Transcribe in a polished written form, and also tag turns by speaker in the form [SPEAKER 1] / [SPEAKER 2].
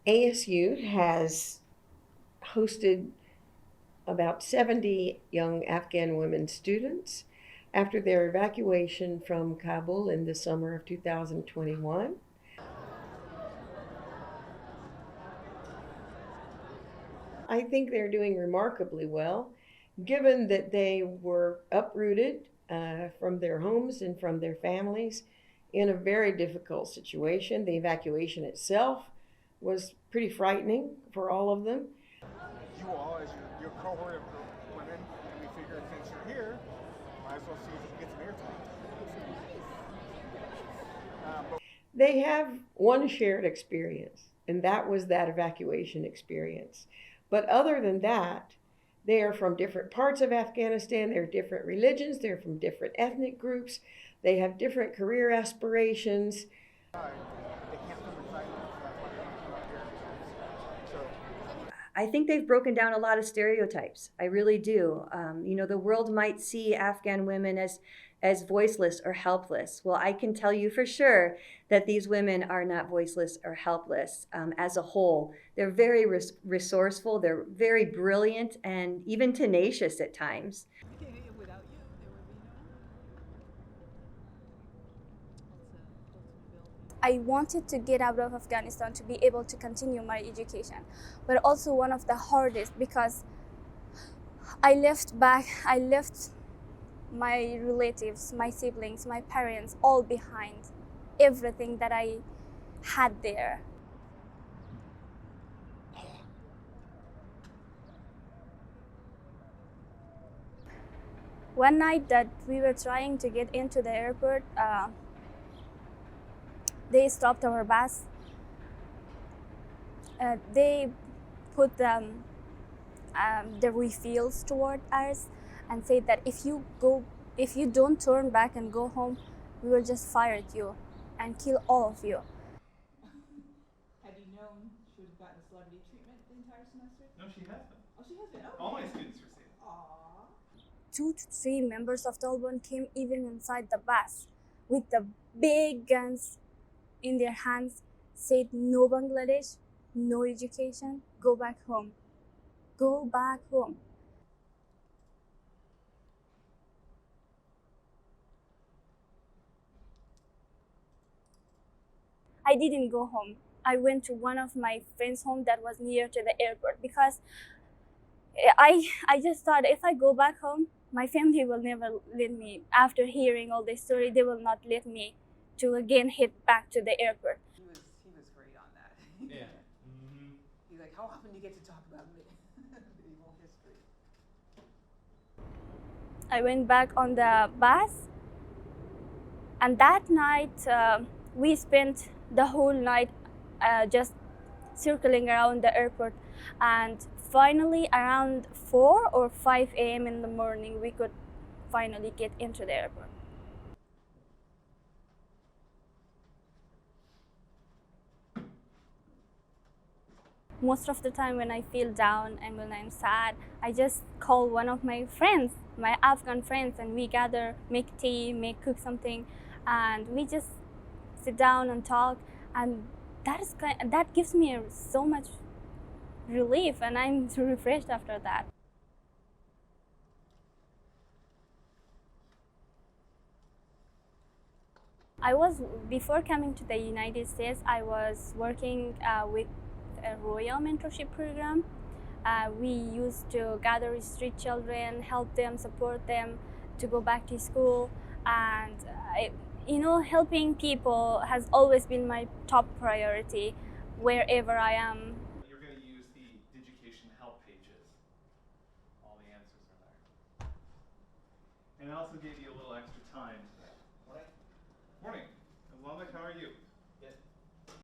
[SPEAKER 1] ASU has hosted about 70 young Afghan women students after their evacuation from Kabul in the summer of 2021. I think they're doing remarkably well, given that they were uprooted from their homes and from their families in a very difficult situation. The evacuation itself was pretty frightening for all of them.
[SPEAKER 2] You all, as your cohort of women, and we figure since you're here, might as well see if we can get some airtime.
[SPEAKER 1] They have one shared experience, and that was that evacuation experience. But other than that, they are from different parts of Afghanistan. They're different religions. They're from different ethnic groups. They have different career aspirations.
[SPEAKER 3] I think they've broken down a lot of stereotypes. I really do. The world might see Afghan women as voiceless or helpless. Well, I can tell you for sure that these women are not voiceless or helpless as a whole. They're very resourceful, they're very brilliant, and even tenacious at times.
[SPEAKER 4] I wanted to get out of Afghanistan to be able to continue my education, but also one of the hardest because I left my relatives, my siblings, my parents, all behind, everything that I had there. One night that we were trying to get into the airport, they stopped our bus. They put the refills toward us and said that if you don't turn back and go home, we will just fire at you and kill all of you.
[SPEAKER 5] Had you known she would have gotten celebrity treatment the entire semester?
[SPEAKER 6] No, she hasn't.
[SPEAKER 5] Oh, she hasn't. Okay.
[SPEAKER 6] All my students receive it.
[SPEAKER 5] Aww.
[SPEAKER 4] 2 to 3 members of Taliban came even inside the bus with the big guns in their hands, said no Bangladesh, no education, go back home. Go back home. I didn't go home. I went to one of my friends' home that was near to the airport because I just thought if I go back home, my family will never let me. After hearing all this story, they will not let me to again head back to the airport.
[SPEAKER 5] He was great on that.
[SPEAKER 6] Yeah. Mm-hmm.
[SPEAKER 5] He's like, how often do you get to talk about medieval history?
[SPEAKER 4] I went back on the bus, and that night we spent the whole night just circling around the airport, and finally around 4 or 5 a.m. in the morning we could finally get into the airport. Most of the time when I feel down and when I'm sad, I just call one of my friends, my Afghan friends, and we gather, make tea, cook something, and we just sit down and talk, and that gives me so much relief, and I'm refreshed after that. Before coming to the United States, I was working with a Royal Mentorship Program. We used to gather street children, help them, support them to go back to school, and helping people has always been my top priority wherever I am.
[SPEAKER 6] You're going to use the education help pages. All the answers are there. And I also gave you a little extra time. Morning. Morning. Islamic, how are you?